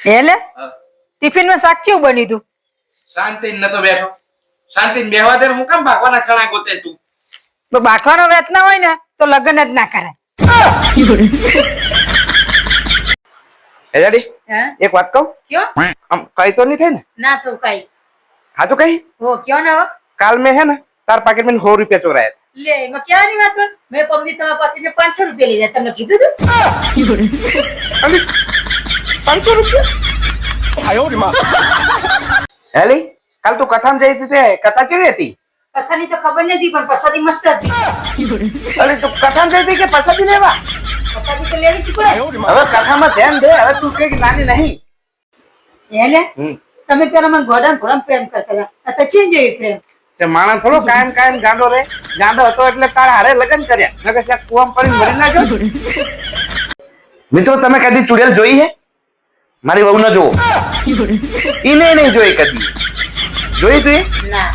એટલે ટિફિન માં શાક કેવું બન્યું તું? શાંતિ નતો બેઠો. શાંતિ બેહવા દે. હું કેમ ભાગવાના ખણા ગોતે તું? તો બાકવાનો વેત ના હોય ને તો લગ્ન જ ના કરાય. એ ડેડી હા એક વાત કહું? કયો? આમ કઈ તો નહીં થાય ને? ના તો કઈ. હા તો કઈ હો કયો ને હવે? કાલ મેં હે ને તાર પાકેટ में 100 रुपया ચોરાયા. લે એમાં ક્યાંની વાત હોય? મેં પમદી તમારા પાકીટ ને 500 રૂપિયા લીધા. તમને કીધું તું? અલી 500 रुपया? આયો રે માં. હેલી કાલ તું કથામાં જઈ હતી તે કથા કેવી હતી? કથાની તો ખબર નથી પણ પ્રસાદી મસ્ત હતી. અલી તું કથામાં જઈ હતી કે પ્રસાદી લેવા? પ્રસાદી તો લેવી જ પડે. હવે કથામાં ધ્યાન દે. હવે તું કઈ નાની નહીં. એટલે તમે પેલા મને ગોડા ઘોડા પ્રેમ કરતા હતા. અત્યારે ચેન્જ જેવી પ્રેમ. તે માણસ થોડો કાયમ ગાંડો રે. ગાંડો હતો એટલે તારા હારે લગ્ન કર્યા. નકર ત્યાં કુવામાં પડીને મરી ના જાવ. મિત્રો તમે કદી ચુડેલ જોઈ હે? મારી વહુ ન જોવો. ઈને નહીં જોઈ કદી. જોઈ તું? ના.